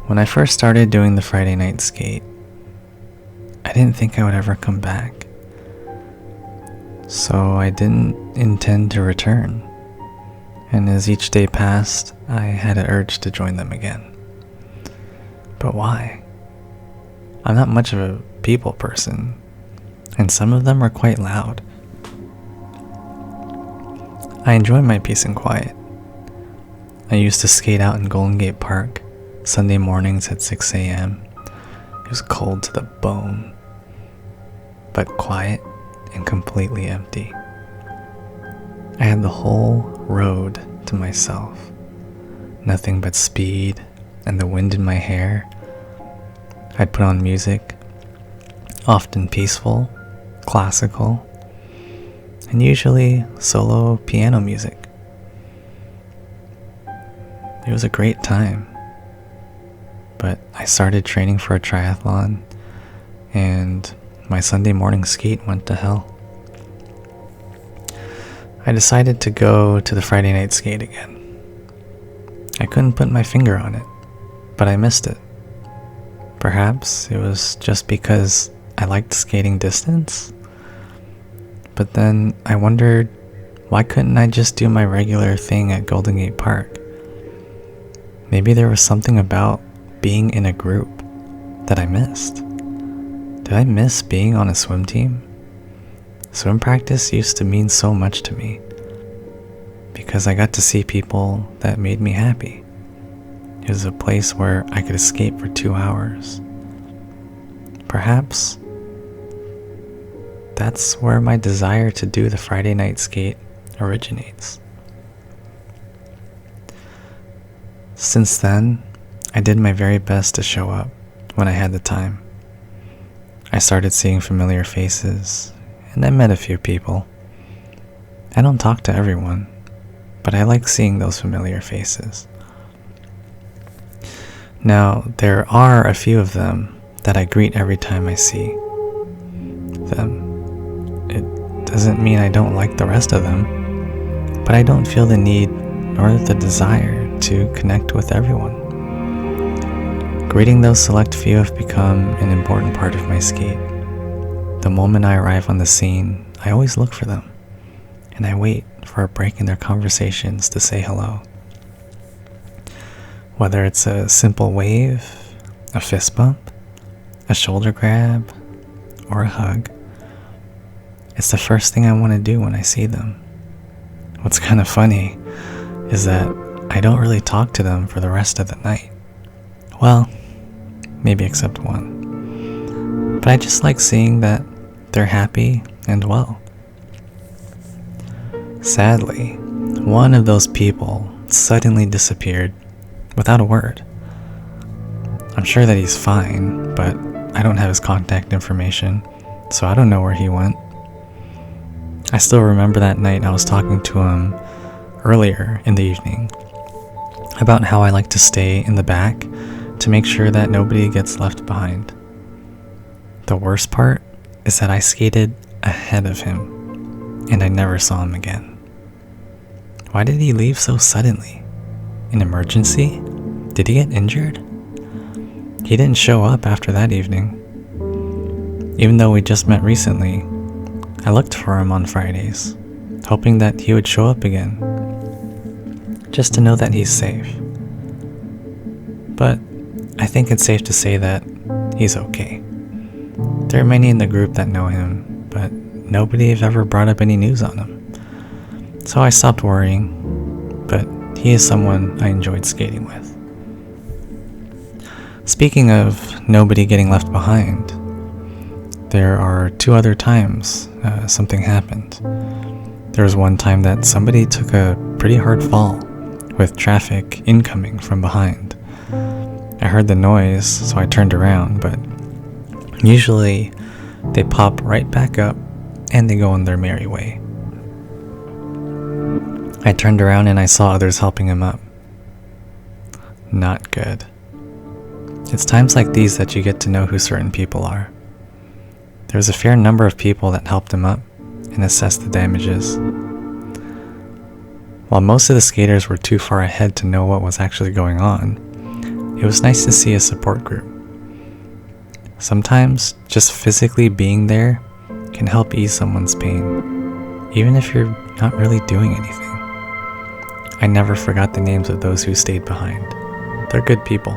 When I first started doing the Friday night skate, I didn't think I would ever come back. So I didn't intend to return. And as each day passed, I had an urge to join them again. But why? I'm not much of a people person, and some of them are quite loud. I enjoy my peace and quiet. I used to skate out in Golden Gate Park Sunday mornings at 6 a.m. It was cold to the bone, but quiet and completely empty. I had the whole road to myself. Nothing but speed and the wind in my hair. I'd put on music, often peaceful, classical, and usually solo piano music. It was a great time, but I started training for a triathlon, and my Sunday morning skate went to hell. I decided to go to the Friday night skate again. I couldn't put my finger on it, but I missed it. Perhaps it was just because I liked skating distance? But then I wondered, why couldn't I just do my regular thing at Golden Gate Park? Maybe there was something about being in a group that I missed. Did I miss being on a swim team? Swim practice used to mean so much to me because I got to see people that made me happy. It was a place where I could escape for 2 hours. Perhaps that's where my desire to do the Friday night skate originates. Since then, I did my very best to show up when I had the time. I started seeing familiar faces, and I met a few people. I don't talk to everyone, but I like seeing those familiar faces. Now, there are a few of them that I greet every time I see them. It doesn't mean I don't like the rest of them, but I don't feel the need or the desire to connect with everyone. Greeting those select few have become an important part of my skate. The moment I arrive on the scene, I always look for them, and I wait for a break in their conversations to say hello. Whether it's a simple wave, a fist bump, a shoulder grab, or a hug, it's the first thing I want to do when I see them. What's kind of funny is that I don't really talk to them for the rest of the night. Well, maybe except one. But I just like seeing that they're happy and well. Sadly, one of those people suddenly disappeared without a word. I'm sure that he's fine, but I don't have his contact information, so I don't know where he went. I still remember that night I was talking to him earlier in the evening about how I like to stay in the back to make sure that nobody gets left behind. The worst part is that I skated ahead of him, and I never saw him again. Why did he leave so suddenly? An emergency? Did he get injured? He didn't show up after that evening. Even though we just met recently, I looked for him on Fridays, hoping that he would show up again, just to know that he's safe. But I think it's safe to say that he's okay. There are many in the group that know him, but nobody have ever brought up any news on him. So I stopped worrying, but he is someone I enjoyed skating with. Speaking of nobody getting left behind, there are 2 other times something happened. There was one time that somebody took a pretty hard fall with traffic incoming from behind. I heard the noise, so I turned around, but usually they pop right back up and they go on their merry way. I turned around and I saw others helping him up. Not good. It's times like these that you get to know who certain people are. There was a fair number of people that helped him up and assessed the damages. While most of the skaters were too far ahead to know what was actually going on, it was nice to see a support group. Sometimes just physically being there can help ease someone's pain, even if you're not really doing anything. I never forgot the names of those who stayed behind. They're good people.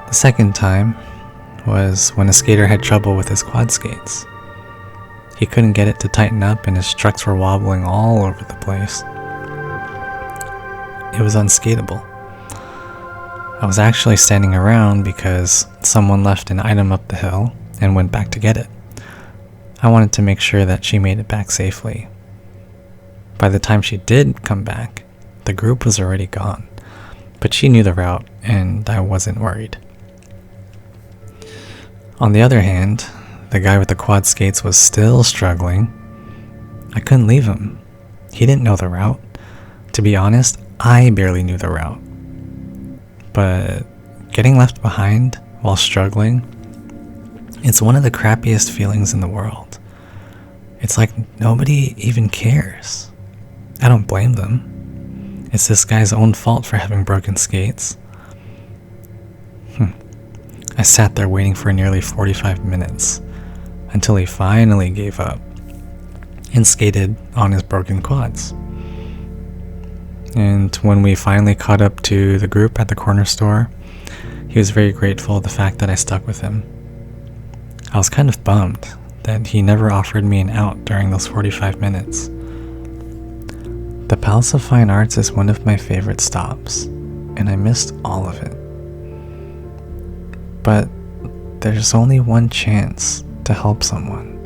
The second time was when a skater had trouble with his quad skates. He couldn't get it to tighten up and his trucks were wobbling all over the place. It was unskateable. I was actually standing around because someone left an item up the hill and went back to get it. I wanted to make sure that she made it back safely. By the time she did come back, the group was already gone, but she knew the route and I wasn't worried. On the other hand, the guy with the quad skates was still struggling. I couldn't leave him. He didn't know the route. To be honest, I barely knew the route. But getting left behind while struggling, it's one of the crappiest feelings in the world. It's like nobody even cares. I don't blame them. It's this guy's own fault for having broken skates. I sat there waiting for nearly 45 minutes until he finally gave up and skated on his broken quads. And when we finally caught up to the group at the corner store, he was very grateful of the fact that I stuck with him. I was kind of bummed that he never offered me an out during those 45 minutes. The Palace of Fine Arts is one of my favorite stops, and I missed all of it. But there's only one chance to help someone,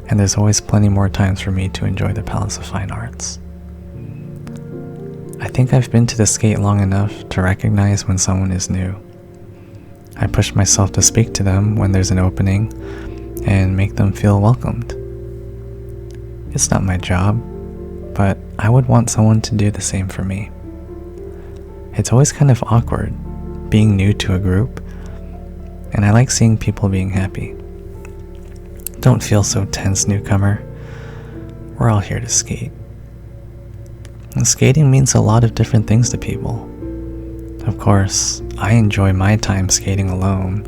and there's always plenty more times for me to enjoy the Palace of Fine Arts. I think I've been to the skate long enough to recognize when someone is new. I push myself to speak to them when there's an opening and make them feel welcomed. It's not my job, but I would want someone to do the same for me. It's always kind of awkward being new to a group, and I like seeing people being happy. Don't feel so tense, newcomer. We're all here to skate. And skating means a lot of different things to people. Of course, I enjoy my time skating alone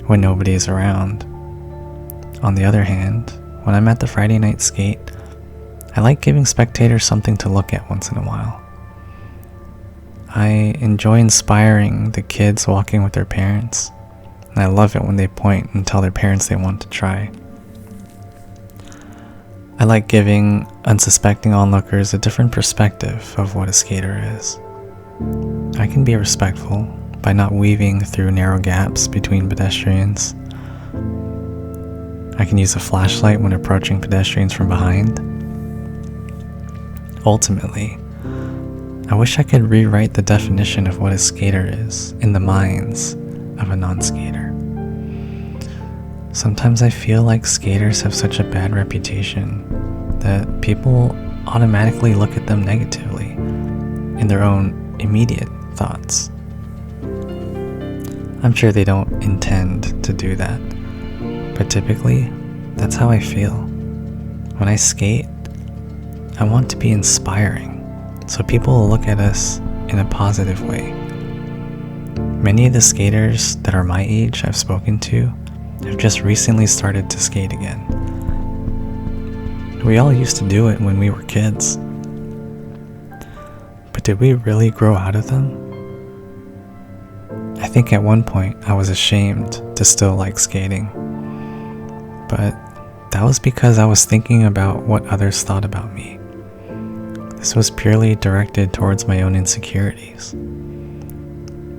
when nobody is around. On the other hand, when I'm at the Friday night skate, I like giving spectators something to look at once in a while. I enjoy inspiring the kids walking with their parents, and I love it when they point and tell their parents they want to try. I like giving unsuspecting onlookers a different perspective of what a skater is. I can be respectful by not weaving through narrow gaps between pedestrians. I can use a flashlight when approaching pedestrians from behind. Ultimately, I wish I could rewrite the definition of what a skater is in the minds of a non-skater. Sometimes I feel like skaters have such a bad reputation that people automatically look at them negatively in their own immediate thoughts. I'm sure they don't intend to do that, but typically, that's how I feel. When I skate, I want to be inspiring, so people will look at us in a positive way. Many of the skaters that are my age I've spoken to have just recently started to skate again. We all used to do it when we were kids. But did we really grow out of them? I think at one point I was ashamed to still like skating. But that was because I was thinking about what others thought about me. This was purely directed towards my own insecurities.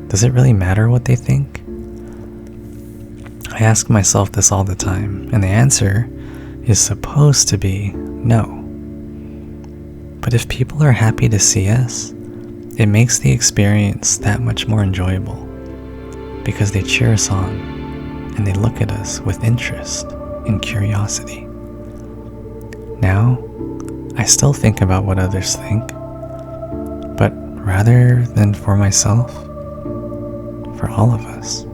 Does it really matter what they think? I ask myself this all the time, and the answer is supposed to be no. But if people are happy to see us, it makes the experience that much more enjoyable, because they cheer us on, and they look at us with interest and curiosity. Now, I still think about what others think, but rather than for myself, for all of us.